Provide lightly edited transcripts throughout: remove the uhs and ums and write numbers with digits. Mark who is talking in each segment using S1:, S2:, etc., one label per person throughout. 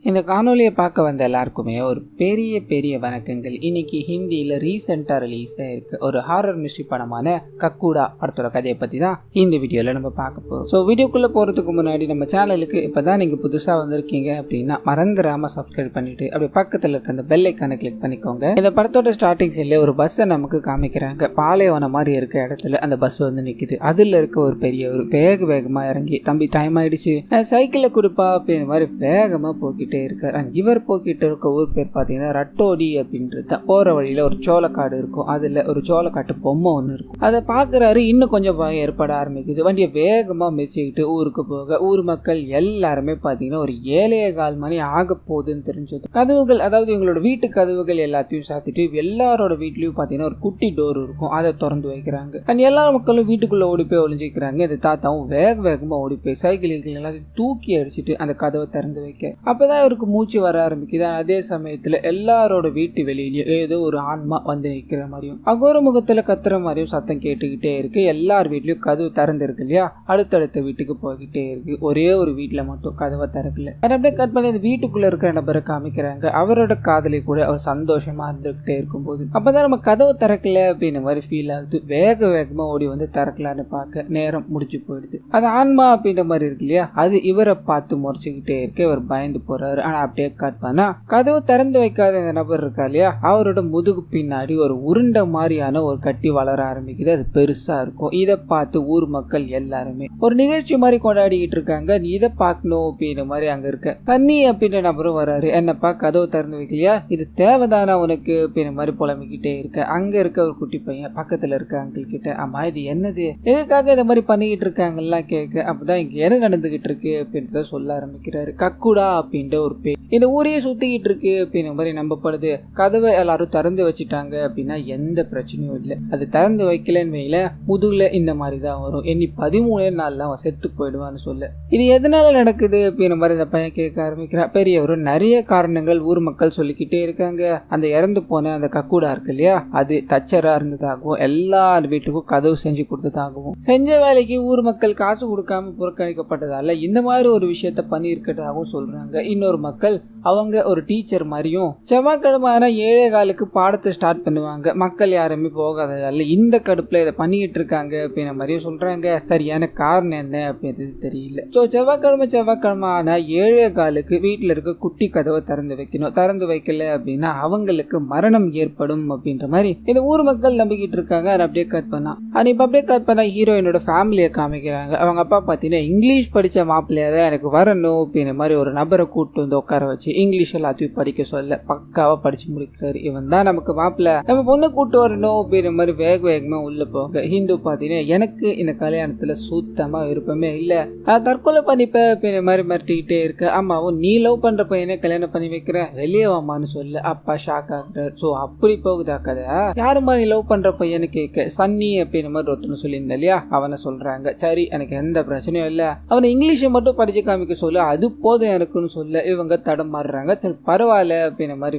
S1: இந்த காணொலியை பார்க்க வந்த எல்லாருக்குமே ஒரு பெரிய வணக்கங்கள். இன்னைக்கு ஹிந்தியில் ரீசெண்டாக ரிலீஸ் ஆயிருக்கு ஒரு ஹாரர் மிஸ்ட்ரி படமான கக்கூடா படத்தோட கதையை பற்றி தான் இந்த வீடியோவில் நம்ம பார்க்க போகிறோம். ஸோ வீடியோக்குள்ளே போகிறதுக்கு முன்னாடி நம்ம சேனலுக்கு இப்போ தான் நீங்கள் புதுசாக வந்திருக்கீங்க அப்படின்னா மறந்துடாமல் சப்ஸ்கிரைப் பண்ணிவிட்டு அப்படி பக்கத்தில் இருக்க அந்த பெல் ஐக்கானை கிளிக் பண்ணிக்கோங்க. இந்த படத்தோட ஸ்டார்டிங் சீன்லேயே ஒரு பஸ்ஸை நமக்கு காமிக்கிறாங்க. பாலைவனம் மாதிரி இருக்க இடத்துல அந்த பஸ் வந்து நிற்குது. அதில் இருக்க ஒரு பெரியவர் வேகமாக இறங்கி, தம்பி டைம் ஆயிடுச்சு, சைக்கிளை கொடுப்பா அப்படின்னு மாதிரி வேகமாக போக்கிட்டு இருக்காரு. இவர் போக்கிட்டு இருக்க ஊர் பேர் பார்த்தீங்கன்னா ரட்டோடி அப்படின்றது. போற வழியில ஒரு சோளக்காடு இருக்கும். அதுல ஒரு சோளக்காட்டு பொம்மை ஒன்று இருக்கும். அதை பாக்குறாரு. இன்னும் கொஞ்சம் பயம் ஏற்பட ஆரம்பிக்குது. வண்டியை வேகமா மெச்சிக்கிட்டு ஊருக்கு போக ஊர் மக்கள் எல்லாருமே பார்த்தீங்கன்னா ஒரு 7:15 மணி ஆக போகுதுன்னு தெரிஞ்சது. கதவுகள், அதாவது இவங்களோட வீட்டு கதவுகள் எல்லாத்தையும் சாத்திட்டு எல்லாரோட வீட்லயும் பார்த்தீங்கன்னா ஒரு குட்டி டோர் இருக்கும். அதை திறந்து வைக்கிறாங்க. எல்லா மக்களும் வீட்டுக்குள்ள ஓடி போய் ஒளிஞ்சிக்கிறாங்க. இந்த தாத்தாவும் வேகமா ஓடி போய் சைக்கிள் எல்லாத்தையும் தூக்கி அடிச்சுட்டு அந்த கதவை திறந்து வைக்க அப்பதான் அவருக்கு மூச்சு வர ஆரம்பிக்குது. அதே சமயத்துல எல்லாரோட வீட்டு வெளியிலயும் ஏதோ ஒரு ஆன்மா வந்து நிற்கிற மாதிரியும் அகோர முகத்துல கத்துற மாதிரியும் சத்தம் கேட்டுக்கிட்டே இருக்கு. எல்லார் வீட்லயும் கதவு திறந்து இருக்கு இல்லையா, அடுத்தடுத்த வீட்டுக்கு போய்கிட்டே இருக்கு. ஒரே ஒரு வீட்டுல மட்டும் கதவை திறக்கல. அப்படியே கட் பண்ணி அந்த வீட்டுக்குள்ள இருக்கிற நபரை காமிக்கிறாங்க. அவரோட காதலி கூட அவர் சந்தோஷமா இருந்துகிட்டே இருக்கும்போது அப்பதான் நம்ம கதவை திறக்கல அப்படின்னு மாதிரி ஃபீல் ஆகுது. வேகமா ஓடி வந்து திறக்கலான்னு பார்க்க நேரம் முடிச்சு போயிடுது. அது ஆன்மா அப்படின்ற மாதிரி இருக்கு இல்லையா, அது இவரை பார்த்து முறைச்சுக்கிட்டே இருக்கு. இவர் பயந்து போறாரு. ஆனா அப்படியே கட் பண்ணா கதவு திறந்து வைக்காத இந்த நபர் இருக்கா இல்லையா, அவரோட முதுகு பின்னாடி ஒரு உருண்டை மாதிரியான ஒரு கட்டி வளர ஆரம்பிக்குது. அது பெருசா இருக்கும். இதை பார்த்து ஊர் மக்கள் எல்லாருமே ஒரு நிகழ்ச்சி மாதிரி கொண்டாடிக்கிட்டு இருக்காங்க. நீ இதை பார்க்கணும் அப்படின்ற மாதிரி அங்க இருக்க தண்ணி அப்படின்ற நபரும் வராரு. என்னப்பா கதவு திறந்து வைக்கலையா, இது தேவைதானா உனக்கு அப்படின்ற மாதிரி புலம்பிக்கிட்டே இருக்க. அங்க இருக்க ஒரு குட்டி பையன் பக்கத்துல இருக்க அங்கிள் கிட்ட, ஆமா இது என்னது, எதுக்காக இந்த மாதிரி பண்ணிக்கிட்டு இருக்காங்கலாம் கேட்க, அப்பதான் இங்க என்ன நடந்துகிட்டு இருக்கு அப்படின்றத சொல்ல ஆரம்பிக்கிறாரு. கக்குடா அப்படின்ற ஒரு பேர் இந்த ஊரையே சுத்திக்கிட்டு இருக்கு அப்படின்ற மாதிரி நம்பப்படுது. கதவை எல்லாரும் திறந்து வச்சுட்டாங்க அப்படின்னா எந்த பிரச்சனையும் இல்லை. அது திறந்து வைக்கலன்னு வைல முதுகுல இந்த மாதிரி தான் வரும். எண்ணி 13 நாள்ல அவன் செத்து போயிடுவான்னு சொல்ல, இது எதனால நடக்குது அப்படின்ற மாதிரி இந்த பையன் கேட்க ஆரம்பிக்கிறான். பெரியவரும் நிறைய காரணங்கள் ஊர் மக்கள் சொல்லிக்கிட்டே இருக்காங்க. அந்த இறந்து போன அந்த கக்கூடா இருக்கு இல்லையா, அது தச்சரா இருந்ததாகவும் எல்லார் வீட்டுக்கும் கதவு செஞ்சு கொடுத்ததாகவும் செஞ்ச வேலைக்கு ஊர் மக்கள் காசு கொடுக்காம புறக்கணிக்கப்பட்டதால இந்த மாதிரி ஒரு விஷயத்த பண்ணி இருக்கிறதாகவும் சொல்றாங்க. இன்னொரு மக்கள் அவங்க ஒரு டீச்சர் மாதிரியும் செவ்வாய்க்கிழமை 7:15 பாடத்தை ஸ்டார்ட் பண்ணுவாங்க. மக்கள் யாருமே போகாததால இந்த கடுப்புல இதை பண்ணிக்கிட்டு இருக்காங்க அப்படின்ற மாதிரியும் சொல்றாங்க. சரியான காரணம் என்ன அப்படின்றது தெரியல. ஸோ செவ்வாய்க்கிழமை 7:15 வீட்டில் இருக்க குட்டி கதவை திறந்து வைக்கணும். திறந்து வைக்கல அப்படின்னா அவங்களுக்கு மரணம் ஏற்படும் அப்படின்ற மாதிரி இந்த ஊர் மக்கள் நம்பிக்கிட்டு இருக்காங்க. அதை அப்படியே கட் பண்ணா இப்ப அப்படியே கட் பண்ணா ஹீரோயினோட ஃபேமிலியை காமிக்கிறாங்க. அவங்க அப்பா பார்த்தீங்கன்னா இங்கிலீஷ் படிச்ச மாப்பிள்ளையா தான் எனக்கு வரணும் அப்படின்ற மாதிரி ஒரு நபரை கூப்பிட்டு வந்து உட்கார வச்சு இங்கிலீஷ் எல்லாத்தையும் படிக்க சொல்ல பக்காவா படிச்சு முடிக்கிறாரு. இவன் தான் நமக்கு மாப்பிள்ள, நம்ம பொண்ணை கூட்டு வரணும் அப்படின்ற மாதிரி வேகமா உள்ள போக ஹிந்து பாத்தீங்கன்னா எனக்கு இந்த கல்யாணத்துல சுத்தமா விருப்பமே இல்ல, நான் தற்கொலை பண்ணிப்பேன் அப்படின்ற மாதிரி மிரட்டிக்கிட்டே இருக்க. அம்மாவும் நீ லவ் பண்ற பையனே கல்யாணம் பண்ணி வைக்கிறேன் வெளியே வாமான்னு சொல்ல அப்பா ஷாக் ஆகுறாரு. சோ அப்படி போகுதா கதை. யாருமா நீ லவ் பண்ற பையனு கேட்க சன்னி அப்படின்ற மாதிரி ஒருத்தனை சொல்லியிருந்தா இல்லையா, அவனை சொல்றாங்க. சரி எனக்கு எந்த பிரச்சனையும் இல்ல, அவனை இங்கிலீஷை மட்டும் படிச்சு காமிக்க சொல்ல அது போதும் எனக்குன்னு சொல்ல இவங்க தடமாறுறாங்க. சரி பரவாயில்ல அப்படின்ற மாதிரி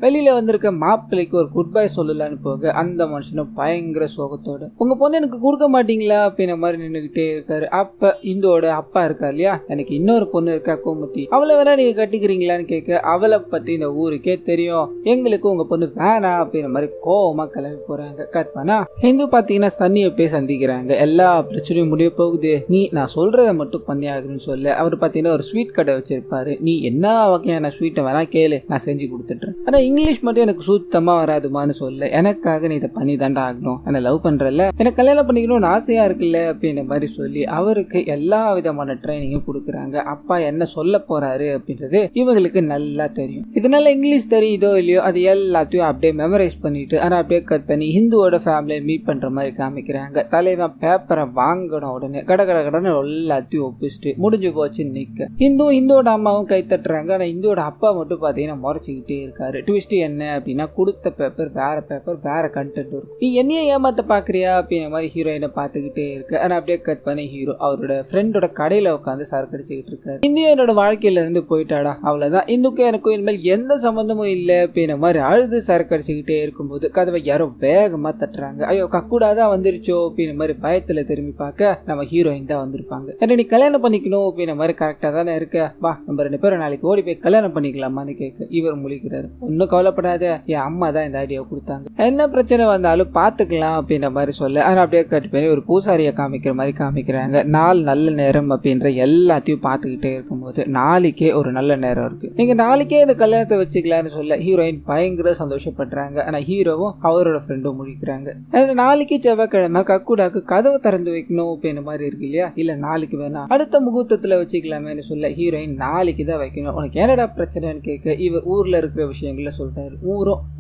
S1: வெளியில வந்திருக்க மாப்பிள்ளைக்கு ஒரு குட் பை சொல்லலான்னு போக அந்த மனுஷனும் பயங்கர சோகத்தோட உங்க பொண்ணு எனக்கு கொடுக்க மாட்டீங்களா அப்படின்ற மாதிரி நின்றுகிட்டே இருக்காரு. அப்ப இந்தோட அப்பா இருக்கா இல்லையா, எனக்கு இன்னொரு பொண்ணு இருக்கா கோமதி, அவளை வேணா நீங்க கட்டிக்கிறீங்களான்னு கேட்க அவளை பத்தி இந்த ஊருக்கே தெரியும், எங்களுக்கு உங்க பொண்ணு வேணாம் அப்படின்ற மாதிரி கோவமா கிளம்பி போறாங்க. கட் பண்ணா ஹிந்து பாத்தீங்கன்னா சன்னியை போய் சந்திக்கிறாங்க. எல்லா பிரச்சனையும் முடிய போகுது, நீ நான் சொல்றதை மட்டும் பண்ணி ஆகுன்னு சொல்ல அவர் பாத்தீங்கன்னா ஒரு ஸ்வீட் கடை வச்சிருப்பாரு. நீ என்ன வகையான ஸ்வீட்டை வேணா கேளு நான் செஞ்சு கொடுத்துட்றேன், ஆனா இங்கிலீஷ் மட்டும் எனக்கு சுத்தமா வராதுமான்னு சொல்ல எனக்காக நீ இதை பண்ணி தாண்டா ஆகணும், என்ன லவ் பண்றல, எனக்கு கல்யாணம் பண்ணிக்கணும்னு ஆசையா இருக்குல்ல அப்படின்ற மாதிரி சொல்லி அவருக்கு எல்லா விதமான ட்ரைனிங்கும் கொடுக்குறாங்க. அப்பா என்ன சொல்ல போறாரு அப்படின்றது இவங்களுக்கு நல்லா தெரியும். இதனால இங்கிலீஷ் தெரியுதோ இல்லையோ அது எல்லாத்தையும் அப்படியே மெமரைஸ் பண்ணிட்டு ஆனா அப்படியே கட் பண்ணி ஹிந்துவோட ஃபேமிலியை மீட் பண்ற மாதிரி காமிக்கிறாங்க. தலைவன் பேப்பரை வாங்கணும் உடனே கடன்னு எல்லாத்தையும் ஒப்பிச்சுட்டு முடிஞ்சு போச்சு நிக்க. ஹிந்துவோட அம்மாவும் கை தட்டுறாங்க. ஆனா இந்தோட அப்பா மட்டும் பாத்தீங்கன்னா முறைச்சிக்கிட்டே இருக்காரு. சொல்லுவாரு. ட்விஸ்ட் என்ன அப்படின்னா கொடுத்த பேப்பர் வேற கண்டென்ட் இருக்கும். நீ என்னையே ஏமாத்த பாக்குறியா அப்படின்ற மாதிரி ஹீரோயினை பார்த்துக்கிட்டே இருக்கு. ஆனா அப்படியே கட் பண்ணி ஹீரோ அவரோட ஃப்ரெண்டோட கடையில உட்காந்து சரக்கு அடிச்சுக்கிட்டு இருக்காரு. இந்தியா என்னோட வாழ்க்கையில இருந்து போயிட்டாடா, அவ்வளவுதான், இன்னுக்கும் எனக்கும் இனிமேல் எந்த சம்பந்தமும் இல்லை அப்படின்ற மாதிரி அழுது சரக்கு அடிச்சுக்கிட்டே இருக்கும்போது கதவை யாரோ வேகமா தட்டுறாங்க. ஐயோ கக்கூடாதான் வந்துருச்சோ அப்படின்ற மாதிரி பயத்துல திரும்பி பார்க்க நம்ம ஹீரோயின் தான் வந்திருப்பாங்க. என்ன நீ கல்யாணம் பண்ணிக்கணும் அப்படின்ற மாதிரி கரெக்டா தானே இருக்க, வா நம்ம 2 பேரும் நாளைக்கு ஓடி போய் கல்யாணம் பண்ணிக்கலாமான்னு கேட்க இவர் முழிக்கிறாரு. ஒன்னும் கவலைப்படாத, என் அம்மா தான் இந்த ஐடியா கொடுத்தாங்க, என்ன பிரச்சனை வந்தாலும் பாத்துக்கலாம் அப்படின்ற மாதிரி சொல்ல ஆனா அப்படியே கட் பண்ணி ஒரு பூசாரியை காமிக்கிற மாதிரி காமிக்கிறாங்க. நல்ல நேரம் அப்படின்ற எல்லாத்தையும் பார்த்துக்கிட்டே இருக்கும்போது நாளைக்கே ஒரு நல்ல நேரம் இருக்கு, நீங்க நாளைக்கே இந்த கல்யாணத்தை வச்சுக்கலாம்னு சொல்ல ஹீரோயின் பயங்கர சந்தோஷப்படுறாங்க. ஆனா ஹீரோவும் அவரோட ஃப்ரெண்டும் முழிக்கிறாங்க. நாளைக்கு செவ்வாய்க்கிழமை கக்கூடாக்கு கதவை திறந்து வைக்கணும் அப்படின்ற மாதிரி இருக்கு இல்லையா, இல்ல நாளைக்கு வேணாம் அடுத்த முகூர்த்தத்துல வச்சுக்கலாமேன்னு சொல்ல ஹீரோயின் நாளைக்கு தான் வைக்கணும், உனக்கு என்னடா பிரச்சனைன்னு கேட்க இவர் ஊர்ல இருக்கிற விஷயங்கள சொல்றாரு.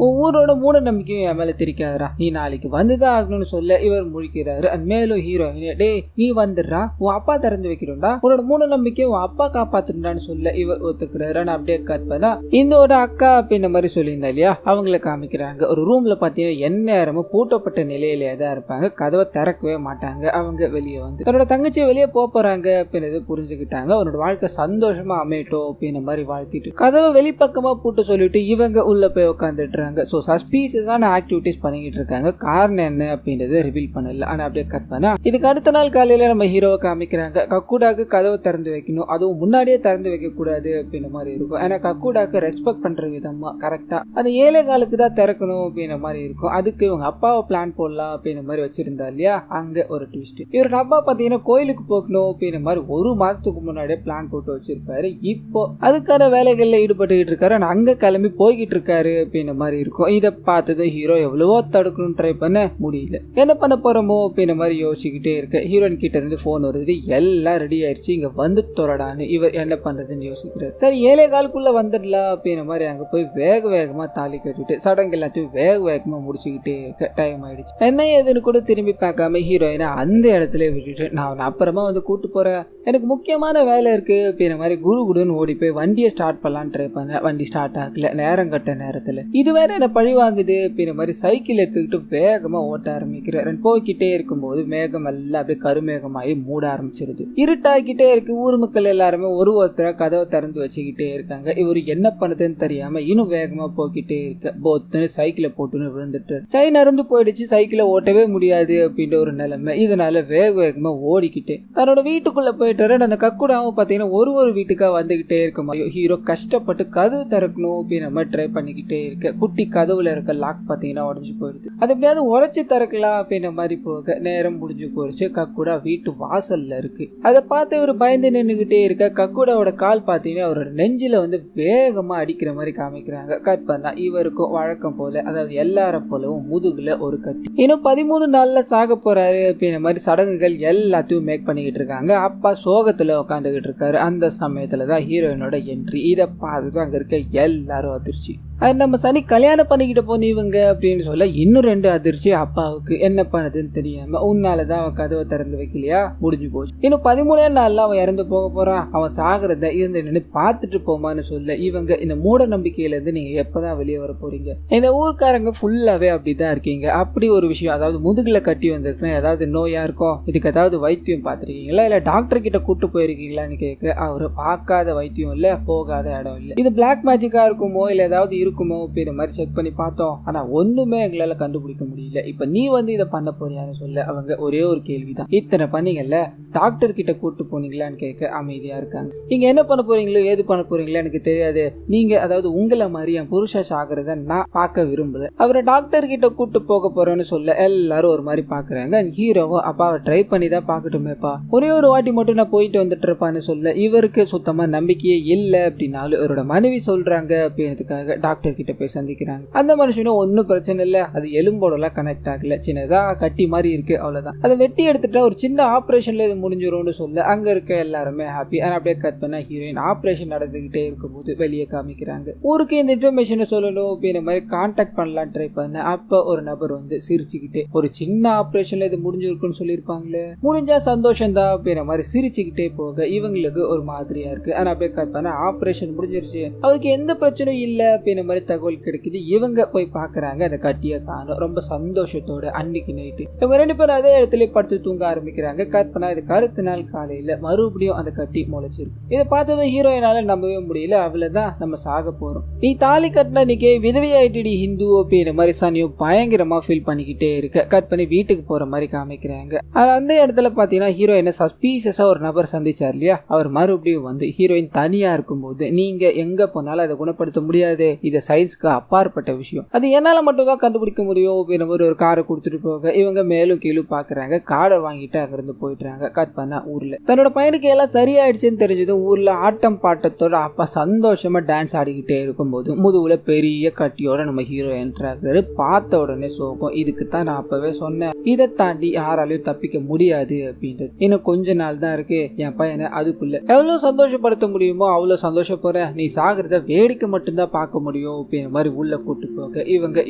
S1: ஊரோட மூட நம்பிக்கையும் என் மேல திரிக்காதரா, நீ நாளைக்கு வந்துதான் ஆகணும்னு சொல்ல இவர் முழிக்கிறாரு. மேலும் ஹீரோயின் டே நீ வந்துடுறா, உன் அப்பா திறந்து வைக்கிறோம்டா, உன்னோட மூட நம்பிக்கை உன் அப்பா காப்பாத்துறான்னு சொல்ல இவர் ஒத்துக்கிறாரு. அப்படியே கட் பண்ணா இந்தோட அக்கா அப்படின்ற மாதிரி சொல்லியிருந்தா இல்லையா, அவங்கள காமிக்கிறாங்க. ஒரு ரூம்ல பாத்தீங்கன்னா எந்நேரமும் பூட்டப்பட்ட நிலையிலே தான் இருப்பாங்க, கதவை திறக்கவே மாட்டாங்க. அவங்க வெளியே வந்து தன்னோட தங்கச்சி வெளியே போறாங்க அப்படின்னு புரிஞ்சுக்கிட்டாங்க. அவனோட வாழ்க்கை சந்தோஷமா அமையட்டும் அப்படின்ற மாதிரி வாழ்த்திட்டு கதவை வெளிப்பக்கமா பூட்ட சொல்லிட்டு இவங்க உள்ள போய் உட்காந்துட்டுறாங்க. ஸோ சஸ்பீசியஸான ஆக்டிவிட்டிஸ் பண்ணிக்கிட்டு இருக்காங்க. காரணம் என்ன அப்படின்றத ரிவீல் பண்ணல. ஆனா அப்படியே கட் பண்ணா இதுக்கு அடுத்த நாள் காலையில நம்ம ஹீரோவை காமிக்கிறாங்க. கக்கூடாக்கு கதவை திறந்து வைக்கணும், அதுவும் முன்னாடியே திறந்து வைக்க கூடாது அப்படின்ற மாதிரி இருக்கும். ஏன்னா கக்கூடாக்கு ரெஸ்பெக்ட் பண்ற விதமா கரெக்டா அந்த 7 காலுக்கு தான் திறக்கணும் அப்படின்ற மாதிரி இருக்கும். அதுக்கு இவங்க அப்பாவை பிளான் போடலாம் அப்படின்ற மாதிரி வச்சிருந்தா இல்லையா, அங்க ஒரு ட்விஸ்ட். இவரோட அப்பா பாத்தீங்கன்னா கோயிலுக்கு போகணும் அப்படின்ற மாதிரி 1 மாசத்துக்கு முன்னாடியே பிளான் போட்டு வச்சிருப்பாரு. இப்போ அதுக்கான வேலைகள்ல ஈடுபட்டுக்கிட்டு இருக்காரு. அங்க கிளம்பி போய்கிட்டு இருக்காரு அப்படின்ற மாதிரி இருக்கும். இதை பார்த்தது ஹீரோ எவ்வளவோ தடுக்கணும்னு ட்ரை பண்ண முடியல. என்ன பண்ண போறோமோ அப்படின்ற மாதிரி யோசிச்சுக்கிட்டே இருக்க ஹீரோயின் கிட்ட இருந்து போன் வருது. எல்லாம் ரெடி ஆயிடுச்சு, இங்க வந்து தொடடான்னு. இவர் என்ன பண்றதுன்னு யோசிக்கிறார். சரி 7 காலுக்குள்ள வந்துடலாம் அப்படின்ற மாதிரி அங்க போய் வேகமா தாலி கட்டிட்டு சடங்கு எல்லாத்தையும் வேகமா முடிச்சுக்கிட்டே இருக்க டைம் ஆயிடுச்சு. என்ன ஏதுன்னு கூட திரும்பி பார்க்காம ஹீரோயினை அந்த இடத்துல விட்டுட்டு நான் அப்புறமா வந்து கூட்டு போறேன், எனக்கு முக்கியமான வேலை இருக்கு அப்படின்ற மாதிரி குடுன்னு ஓடி போய் வண்டியை ஸ்டார்ட் பண்ணலான்னு ட்ரை பண்ண. வண்டி ஸ்டார்ட் ஆகல. நேரம் கட்ட நேரத்துல இது வேற என்ன பழி வாங்குது அப்படின்ற மாதிரி சைக்கிள் எடுத்துக்கிட்டு வேகமா ஓட்ட ஆரம்பிக்கிறேன். போய்கிட்டே இருக்கும்போது மேகம் எல்லாம் அப்படியே கருமேகமாயி மூட ஆரம்பிச்சிருது. இருட்டாக்கிட்டே இருக்கு. ஊர் மக்கள் எல்லாருமே ஒருத்தர கதவை திறந்து வச்சுக்கிட்டே இருக்காங்க. இவரு என்ன பண்ணுதுன்னு தெரியாம இன்னும் வேகமா போய்கிட்டே இருக்க போத்துன்னு சைக்கிளை போட்டுன்னு விழுந்துட்டு செயின் அறுந்து போயிடுச்சு. சைக்கிளை ஓட்டவே முடியாது அப்படின்ற ஒரு நிலைமை. இதனால வேகமா ஓடிக்கிட்டே தன்னோட வீட்டுக்குள்ள போயிட்டு அந்த கக்கூடாவும் பாத்தீங்கன்னா ஒரு வீட்டுக்கா வந்துகிட்டே இருக்க மாதிரி ஹீரோ கஷ்டப்பட்டு கதவு திறக்கணும் அப்படின்னு நம்ம ட்ரை பண்ணிக்கிட்டே இருக்க குட்டி கதவுல இருக்க லாக் பாத்தீங்கன்னா உடஞ்சு போயிடுது. அது எப்படியாவது உடைச்சு திறக்கலாம் அப்படின்ற மாதிரி போக நேரம் முடிஞ்சு போயிடுச்சு. கக்கூடா வீட்டு வாசல்ல இருக்கு. அதை பார்த்து இவர் பயந்து நின்றுகிட்டே இருக்க கக்கூடாவோட கால் பாத்தீங்கன்னா அவரோட நெஞ்சில வந்து வேகமா அடிக்கிற மாதிரி காமிக்கிறாங்க. கட் பண்ணா இவருக்கும் வழக்கம் போல, அதாவது எல்லாரும் போலவும் முதுகுல ஒரு கட்டி. இன்னும் 13 நாள்ல சாக போறாரு அப்படின்ற மாதிரி சடங்குகள் எல்லாத்தையும் மேக் பண்ணிக்கிட்டு இருக்காங்க. அப்பா சோகத்துல உட்காந்துக்கிட்டு இருக்காரு. அந்த சமயத்துலதான் ஹீரோயினோட என்ட்ரி. இதை பார்த்துட்டு அங்க இருக்க எல்லாரும் அதிர்ச்சி. அது நம்ம சனி கல்யாணம் பண்ணிக்கிட்ட போனீங்க அப்படின்னு சொல்ல இன்னும் 2 அதிர்ச்சி அப்பாவுக்கு. என்ன பண்ணதுன்னு தெரியாம உன்னாலதான் அவன் கதவை திறந்து வைக்கலையா, முடிஞ்சு போச்சு. இன்னும் 13 நாள்ல அவன் இறந்து போக போறான், அவன் சாகிறத இருந்து நின்று பார்த்துட்டு போமான்னு சொல்ல இவங்க இந்த மூட நம்பிக்கையில இருந்து நீங்க எப்பதான் வெளியே வர போறீங்க, இந்த ஊர்க்காரங்க ஃபுல்லாவே அப்படிதான் இருக்கீங்க, அப்படி ஒரு விஷயம் அதாவது முதுகுல கட்டி வந்திருக்குன்னா ஏதாவது நோயா இருக்கும், இதுக்கு ஏதாவது வைத்தியம் பார்த்திருக்கீங்களா இல்ல டாக்டர் கிட்ட கூட்டு போயிருக்கீங்களான்னு கேட்க அவரு பார்க்காத வைத்தியம் இல்ல, போகாத இடம் இல்ல, இது பிளாக் மேஜிக்கா இருக்குமோ இல்ல ஏதாவது இருக்குமோ அப்படின்ற மாதிரி செக் பண்ணி பார்த்தோம், ஆனா ஒண்ணுமே எங்களால கண்டுபிடிக்க முடியல, இப்ப நீ வந்து இதை பண்ண போறியான்னு சொல்ல அவங்க ஒரே ஒரு கேள்விதான், இத்தனை பண்ணீங்கல்ல டாக்டர் கிட்ட கூட்டு போனீங்களான்னு கேட்க அமைதியா இருக்காங்க. நீங்க என்ன பண்ண போறீங்களோ ஏது பண்ண போறீங்களோ எனக்கு தெரியாது, நீங்க அதாவது உங்களை மாதிரி என் புருஷ சாகிறத நான் பார்க்க விரும்பல, அவரை டாக்டர் கிட்ட கூட்டு போக போறேன்னு சொல்ல எல்லாரும் ஒரு மாதிரி பாக்குறாங்க. ஹீரோவும் அப்பாவை ட்ரை பண்ணி தான் பாக்கட்டுமேப்பா, ஒரே ஒரு வாட்டி மட்டும் நான் போயிட்டு வந்துட்டு இருப்பான்னு சொல்ல இவருக்கு சுத்தமா நம்பிக்கையே இல்லை அப்படின்னாலும் இவரோட மனைவி சொல்றாங்க அப்படின்றதுக்காக டாக்டர் கிட்ட போய் சந்திக்கிறாங்க. அந்த மனுஷனும் ஒன்னும் பிரச்சனை இல்ல, அது எலும்போடலாம் கனெக்ட் ஆகல, சின்னதா கட்டி மாதிரி இருக்கு அவ்வளவுதான், அதை வெட்டி எடுத்துட்டா ஒரு சின்ன ஆபரேஷன்ல இது முடிஞ்சிரும்னு சொல்ல அங்க இருக்க எல்லாருமே ஹாப்பி. அப்படியே கட் பண்ண ஹீரோயின் ஆபரேஷன் நடந்துகிட்டே இருக்கும்போது வெளியே காமிக்கிறாங்க. ஊருக்கு இந்த இன்ஃபர்மேஷனை சொல்லணும் அப்படின்ற மாதிரி கான்டாக்ட் பண்ணலாம் ட்ரை பண்ண அப்ப ஒரு நபர் வந்து சிரிச்சுக்கிட்டே ஒரு சின்ன ஆபரேஷன்ல இது முடிஞ்சிருக்குன்னு சொல்லியிருப்பாங்களே, முடிஞ்சா சந்தோஷம் தான் அப்படின்ற மாதிரி சிரிச்சுக்கிட்டே போக இவங்களுக்கு ஒரு மாதிரியா இருக்கு. ஆனா அப்படியே கட் பண்ண ஆபரேஷன் முடிஞ்சிருச்சு, அவருக்கு எந்த பிரச்சனையும் இல்ல அப்படின்ற மாதிரி தகவல் கிடைக்குது. இவங்க போய் பாக்குறாங்க, அந்த கட்டியை காணும். ரொம்ப சந்தோஷத்தோட அன்னைக்கு நைட்டு இவங்க 2 பேரும் அதே இடத்துல படுத்து தூங்க ஆரம்பிக்கிறாங்க. கற்பனா இதுக்கு அடுத்த நாள் காலையில மறுபடியும் அந்த கட்டி முளைச்சிருக்கு. இதை பார்த்ததும் ஹீரோயினால நம்பவே முடியல. அவ்வளவுதான், நம்ம சாக போறோம், நீ தாலி கட்டின இன்னைக்கு விதவையாயிட்டு ஹிந்து அப்படின்ற மாதிரி சனியும் பயங்கரமா ஃபீல் பண்ணிக்கிட்டே இருக்க. கட் பண்ணி வீட்டுக்கு போற மாதிரி காமிக்கிறாங்க. அந்த இடத்துல பாத்தீங்கன்னா ஹீரோயினை சஸ்பீசியஸா ஒரு நபர் சந்திச்சார் இல்லையா, அவர் மறுபடியும் வந்து ஹீரோயின் தனியா இருக்கும்போது, நீங்க எங்க போனாலும் அதை குணப்படுத்த முடியாது, இது சயின்ஸ்க்கு அப்பாற்பட்ட விஷயம், அது என்னால மட்டும் தான் கண்டுபிடிக்க முடியும் அப்படின்ற மாதிரி ஒரு காரை கொடுத்துட்டு போக இவங்க மேலும் கீழும் பாக்குறாங்க. காரை வாங்கிட்டு அங்கிருந்து போயிட்டுறாங்க. கட் பண்ணா ஊர்ல தன்னோட பையனுக்கு எல்லாம் சரியாயிடுச்சுன்னு தெரிஞ்சதும் ஊர்ல ஆட்டம் பாட்டத்தோட அப்பா சந்தோஷமா டான்ஸ் ஆடிக்கிட்டே இருக்கும்போது முதுகுல பெரிய கட்டியோட நம்ம ஹீரோ என்ட்ராகிறாரு. பார்த்த உடனே சோகம். இதுக்கு தான் நான் அப்பவே சொன்னேன், இதை தாண்டி யாராலையும் தப்பிக்க முடியாது அப்படின்றது. இன்னும் கொஞ்ச நாள் தான் இருக்கு, என் பையனை அதுக்குள்ள எவ்வளவு சந்தோஷப்படுத்த முடியுமோ அவ்வளவு சந்தோஷப்படுறேன், நீ சாகிறத வேடிக்கை மட்டும்தான் பார்க்க முடியும் அப்படின்ற மாதிரி உள்ள கூட்டு போக இவங்க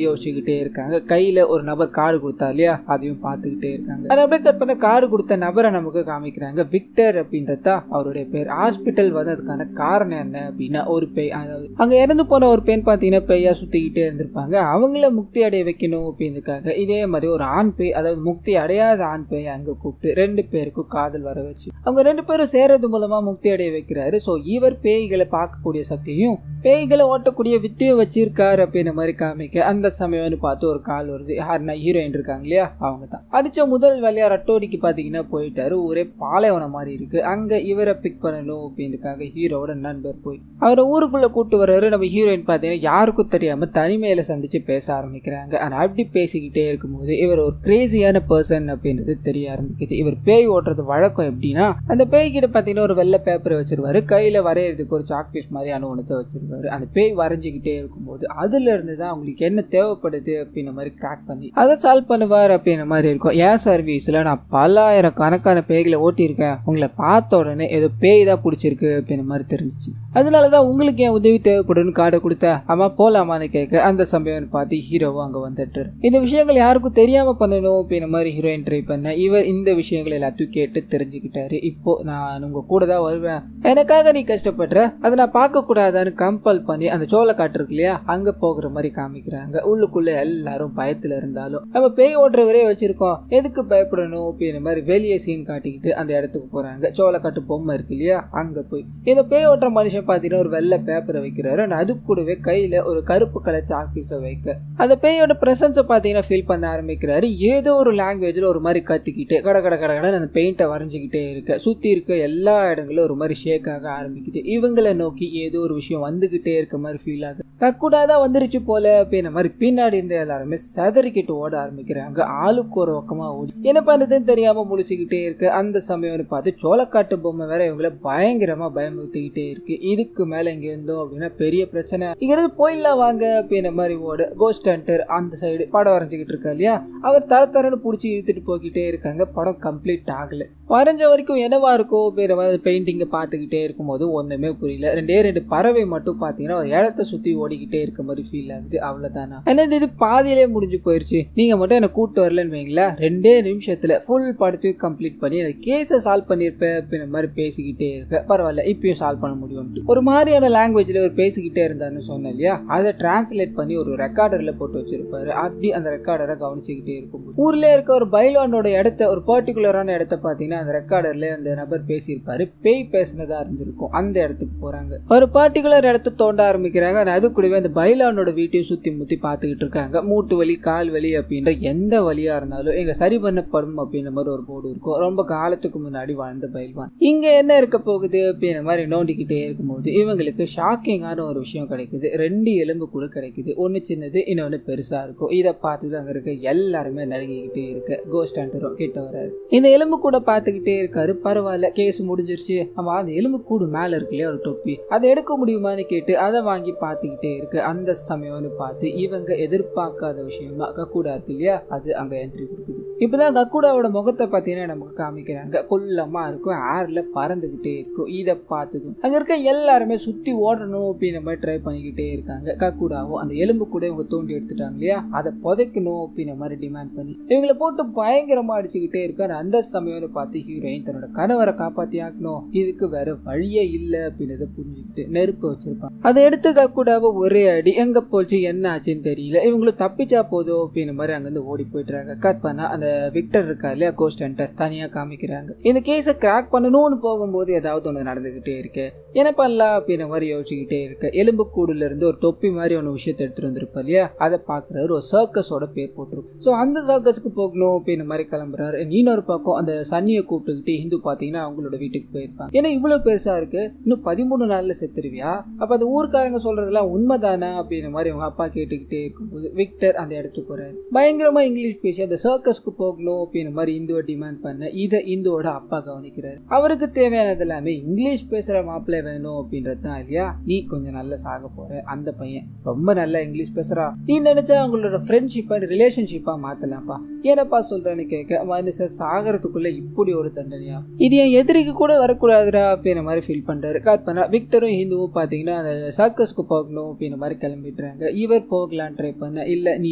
S1: யோசிச்சுக்கிட்டே இருக்காங்க. கையில ஒரு நபர் கார்டு கொடுத்தா இல்லையா, அதையும் பார்த்துக்கிட்டே இருக்காங்க. அதை அப்படியே கட் பண்ண கார்டு கொடுத்த நபரை நமக்கு காமிக்கிறாங்க. விக்டர் அப்படின்றதா அவருடைய பேர். ஹாஸ்பிட்டல் வந்ததுக்கான காரணம் என்ன அப்படின்னா, ஒரு பேய், அதாவது அங்க இறந்து போன ஒரு பெண் பாத்தீங்கன்னா பேயா சுத்திக்கிட்டே இருந்திருப்பாங்க. அவங்கள முக்தி அடைய வைக்கணும் அப்படின்றதுக்காக இதே மாதிரி ஒரு ஆண் பேய், அதாவது முக்தி அடையாத ஆண் பேய் அங்க கூப்பிட்டு 2 பேருக்கும் காதல் வர வச்சு அவங்க 2 பேரும் சேர்றது மூலமா முக்தி அடைய வைக்கிறாரு. சோ இவர் பேய்களை பார்க்கக்கூடிய சக்தியும் பேய்களை ஓட்டக்கூடிய வித்தையும் வச்சிருக்காரு அப்படின்ற மாதிரி காமிக்க அந்த சமயம்னு பார்த்து ஒரு கால் வருது. யாருன்னா ஹீரோயின் இருக்காங்க இல்லையா, அவங்க தான். அடிச்ச முதல் வேலையா ரட்டோடிக்கு பாத்தீங்கன்னா போயிட்டாரு. ஒரே பாலைவனம் மாதிரி இருக்கு. அங்க இவரை பிக் பண்ணணும் அப்படின்றதுக்காக ஹீரோவோட நண்பர் போய் அவரை ஊருக்குள்ள கூட்டு வர்றாரு. நம்ம ஹீரோயின் பாத்தீங்கன்னா யாருக்கும் தெரியாம தனிமையில சந்திச்சு பேச ஆரம்பிக்கிறாங்க. ஆனா அப்படி பேசிக்கிட்டே இருக்கும்போது இவர் ஒரு கிரேசியான பர்சன் அப்படின்றது தெரிய ஆரம்பிக்குது. இவர் பேய் ஓட்டுறது வழக்கம் எப்படின்னா, அந்த பேய் கிட்ட பாத்தீங்கன்னா ஒரு வெள்ளை பேப்பரை வச்சிருவாரு, கையில வரையறதுக்கு ஒரு சாக் பீஸ் மாதிரியான ஒன்றத்தை வச்சிருவாரு. அந்த பேய் வரைஞ்சிக்கிட்டே இருக்கும்போது அதுல இருந்து தான் உங்களுக்கு என்ன தேவைப்படுது அப்படின்ற மாதிரி கிராக் பண்ணி அதை சால்வ் பண்ணுவார் அப்படின்ற மாதிரி இருக்கும். என் சர்வீஸ்ல நான் பல்லாயிரம் கணக்கான பேய்களை ஓட்டியிருக்கேன், உங்களை பார்த்த உடனே ஏதோ பேய் தான் பிடிச்சிருக்கு அப்படின்ற மாதிரி தெரிஞ்சிச்சு, அதனாலதான் உங்களுக்கு என் உதவி தேவைப்படுன்னு கார்டை கொடுத்த. அம்மா போலாமான்னு கேட்க அந்த சமயம் பார்த்து ஹீரோவும் அங்க வந்துட்டு இந்த விஷயங்கள் யாருக்கும் தெரியாம பண்ணணும் அப்படின்ற மாதிரி ஹீரோயின் ட்ரை பண்ண இவர் இந்த விஷயங்கள் எல்லாத்தையும் கேட்டு தெரிஞ்சுக்கிட்டாரு. இப்போ நான் உங்க கூட தான் வருவேன், எனக்காக நீ கஷ்டப்படுற, அதை நான் பார்க்க கூடாதான்னு கம்பல் பண்ணி அந்த சோள காட்டு இருக்கு இல்லையா, அங்க போகிற மாதிரி காமிக்கிறாங்க. உள்ளுக்குள்ள எல்லாரும் பயத்துல இருந்தாலும் நம்ம பேய் ஓட்டுறவரே வச்சிருக்கோம், எதுக்கு பயப்படணும் அப்படின்ற மாதிரி வெளியே சீன் காட்டிக்கிட்டு அந்த இடத்துக்கு போறாங்க. சோளக்காட்டு பொம்மை இருக்கு இல்லையா, அங்க போய் இந்த பேய் ஓட்டுற மனுஷன் பாத்தீங்கன்னா ஒரு வெள்ளை பேப்பரை வைக்கிறாரு. அது கூடவே கையில ஒரு கருப்பு கலர் சாக் பீஸை வைக்க அந்த பேயோட பிரசன்ஸை பாத்தீங்கன்னா ஃபீல் பண்ண ஆரம்பிக்கிறாரு. ஏதோ ஒரு லாங்குவேஜ்ல ஒரு மாதிரி கத்திக்கிட்டு கட கட கட அந்த பெயிண்டை வரைஞ்சிக்கிட்டே இருக்க சுத்தி இருக்க எல்லா இடங்களும் ஒரு மாதிரி ஷேக் ஆக ஆரம்பிக்குது. இவங்களை நோக்கி ஏதோ ஒரு விஷயம் வந்துகிட்டே இருக்க மாதிரி ஃபீல் ஆகுது. கக்கூடாதான் வந்துருச்சு போல அப்படின்ற மாதிரி பின்னாடி இருந்த எல்லாருமே சதறிக்கிட்டு ஓட ஆரம்பிக்கிறாங்க. ஆளுக்கு ஒரு பக்கமா ஓடி என்ன பண்றதுன்னு தெரியாம முழிச்சுக்கிட்டே இருக்கு. அந்த சமயம்னு பார்த்து சோளக்காட்டு பொம்மை வேற இவங்களை பயங்கரமா பயமுறுத்திக்கிட்டே இருக்கு. இதுக்கு மேல இங்க இருந்தோம் அப்படின்னா பெரிய பிரச்சனை, இங்க இருந்து போயிடலாம் வாங்க அப்படின்ற மாதிரி ஓடு. கோஸ்ட் ஹண்டர் அந்த சைடு படம் வரைஞ்சிக்கிட்டு இருக்கா இல்லையா, அவர் தரன்னு புடிச்சு இழுத்துட்டு போய்கிட்டே இருக்காங்க. படம் கம்ப்ளீட் ஆகல. வரைஞ்ச வரைக்கும் என்னவா இருக்கும் அப்படின்ற மாதிரி பெயிண்டிங்க பார்த்துக்கிட்டே இருக்கும்போது ஒண்ணுமே புரியல. 2 பறவை மட்டும் பாத்தீங்கன்னா ஒரு இடத்த சுத்தி ஓடிக்கிட்டே இருக்க மாதிரி ஃபீல் ஆகுது. அவ்வளவுதானா, என்ன இது பாதியிலே முடிஞ்சு போயிருச்சு, நீங்க மட்டும் என்ன கூட்டு வரலன்னு வைங்களா, 2 நிமிஷத்துல ஃபுல் படத்தையும் கம்ப்ளீட் பண்ணி அந்த கேஸை சால்வ் பண்ணிருப்பேன் அப்படின்ற மாதிரி பேசிக்கிட்டே இருக்க. பரவாயில்ல, இப்பயும் சால்வ் பண்ண முடியும். ஒரு மாதிரியான லாங்குவேஜ்ல ஒரு பேசிக்கிட்டே இருந்தாருன்னு சொன்னேன் இல்லையா, அதை டிரான்ஸ்லேட் பண்ணி ஒரு ரெக்கார்டர்ல போட்டு வச்சிருப்பாரு. அப்படி அந்த ரெக்கார்டரை கவனிச்சுக்கிட்டே இருக்கும். ஊர்ல இருக்க ஒரு பைலானோட இடத்த, ஒரு பர்டிகுலரான இடத்த பாத்தீங்கன்னா அந்த ரெக்கார்டர்ல அந்த நபர் பேசியிருப்பாரு. பேய் பேசினதா இருந்திருக்கும். அந்த இடத்துக்கு போறாங்க. ஒரு பர்டிகுலர் இடத்த தோண்ட ஆரம்பிக்கிறாங்க. அது கூடவே அந்த பைலானோட வீட்டையும் சுத்தி முத்தி பாத்துக்கிட்டு இருக்காங்க. மூட்டு வலி, கால் வலி அப்படின்ற எந்த வலியா இருந்தாலும் எங்க சரி பண்ணப்படும் அப்படின்ற மாதிரி ஒரு போர்டு இருக்கும். ரொம்ப காலத்துக்கு முன்னாடி வாழ்ந்த பைல்வான் இங்க என்ன இருக்க போகுது அப்படின்ற மாதிரி நோண்டிக்கிட்டே இருக்கும்போது இவங்களுக்கு ஷாக்கிங்கான ஒரு விஷயம் கிடைக்குது. 2 எலும்பு கூட கிடைக்குது. ஒன்னு சின்னது, இன்னொன்னு பெருசா இருக்கும். இதை பார்த்துட்டு அங்க இருக்க எல்லாருமே நடுங்கிக்கிட்டே இருக்க கோஸ்ட் ஹண்டரும் கிட்ட வராரு. இந்த எலும்பு கூட பார்த்துக்கிட்டே இருக்காரு. பரவாயில்ல, கேஸ் முடிஞ்சிருச்சு. ஆமா, அந்த எலும்பு கூடு மேல இருக்கு இல்லையா ஒரு தொப்பி, அதை எடுக்க முடியுமான்னு கேட்டு அதை வாங்கி பார்த்துக்கிட்டே இருக்கு. அந்த சமயம்னு பார்த்து இவங்க எதிர்பார்க்காத விஷயமா கக்கூடா இருக்கு இல்லையா, அது அங்க என்ட்ரி கொடுக்குது. இப்பதான் கக்குடாவோட முகத்தை பார்த்தீங்கன்னா நமக்கு காமிக்கிறாங்க. குள்ளமா இருக்கும், ஏர்ல பறந்துகிட்டே இருக்கும். இதை பார்த்ததும் அங்க இருக்க எல்லாருமே சுத்தி ஓடணும் அப்படின்ற மாதிரி ட்ரை பண்ணிக்கிட்டே இருக்காங்க. கக்குடாவும் அந்த எலும்பு கூட இவங்க தோண்டி எடுத்துட்டாங்க இல்லையா, அதை புதைக்கணும் அப்படின்ற மாதிரி டிமாண்ட் பண்ணி இவங்களை போட்டு பயங்கரமா அடிச்சுக்கிட்டே இருக்காரு. அந்த சமயம் பார்த்து ஹீரோயின் தன்னோட கணவரை காப்பாத்தி ஆக்கணும், இதுக்கு வேற வழியே இல்லை அப்படின்றத புரிஞ்சுக்கிட்டு நெருப்பு வச்சிருப்பாங்க. அதை எடுத்து கக்குடாவை ஒரே அடி. எங்க போச்சு என்ன ஆச்சுன்னு தெரியல. இவங்களும் தப்பிச்சா போதும் அப்படின்ற மாதிரி அங்கிருந்து ஓடி போயிட்டுறாங்க. கட் பண்ணா அந்த விக்டர் இருக்கா இல்லையா, கோஸ்ட் ஹண்டர், தனியா காமிக்கிறாங்க. இந்த கேஸை கிராக் பண்ணணும்னு போகும்போது ஏதாவது ஒன்று நடந்துகிட்டே இருக்கு. என்ன பண்ணலாம் அப்படின்ற மாதிரி யோசிச்சுக்கிட்டே இருக்கு. எலும்பு கூடுல இருந்து ஒரு தொப்பி மாதிரி ஒன்று விஷயத்தை எடுத்துட்டு வந்திருப்பா இல்லையா, அதை பாக்குறாரு. ஒரு சர்க்கஸோட பேர் போட்டுரும். ஸோ அந்த சர்க்கஸ்க்கு போகணும் அப்படின்ற மாதிரி கிளம்புறாரு. இன்னொரு பக்கம் அந்த சன்னியை கூப்பிட்டுக்கிட்டு ஹிந்து பாத்தீங்கன்னா அவங்களோட வீட்டுக்கு போயிருப்பாங்க. ஏன்னா இவ்வளவு பெருசா இருக்கு, இன்னும் 13 நாள்ல செத்துருவியா, அப்ப அந்த ஊருக்காரங்க சொல்றதெல்லாம் உண்மைதானா அப்படின்ற மாதிரி அவங்க அப்பா கேட்டுக்கிட்டே இருக்கும்போது விக்டர் அந்த இடத்துக்கு போறாரு. பயங்கரமா இங்கிலீஷ் பேசி அந்த சர்க்கஸ்க்கு போகணும் அப்படின்ற மாதிரி இந்துவை டிமாண்ட் பண்ண இதை இந்துவோட அப்பா கவனிக்கிறாரு. அவருக்கு தேவையானது எல்லாமே இங்கிலீஷ் பேசுற மாப்பிள்ளை வேணும் அப்படின்றது தான் இல்லையா. நீ கொஞ்சம் நல்லா சாக போற, அந்த பையன் ரொம்ப நல்லா இங்கிலீஷ் பேசுறா, நீ நினைச்சா அவங்களோட ஃப்ரெண்ட்ஷிப்பா ரிலேஷன்ஷிப்பா மாத்தலாம்ப்பா, ஏனப்பா சொல்றேன்னு கேட்க மனுஷன் சாகரத்துக்குள்ள இப்படி ஒரு தண்டனையா, இது என் எதிரிக்கு கூட வரக்கூடாதுடா அப்படின்ற மாதிரி ஃபீல் பண்றாரு. காட் பண்ணா விக்டரும் ஹிந்துவும் பாத்தீங்கன்னா அந்த சர்க்கஸ்க்கு போகணும் அப்படின்ற மாதிரி கிளம்பிடுறாங்க. இவர் போகலான்னு ட்ரை பண்ண, இல்ல நீ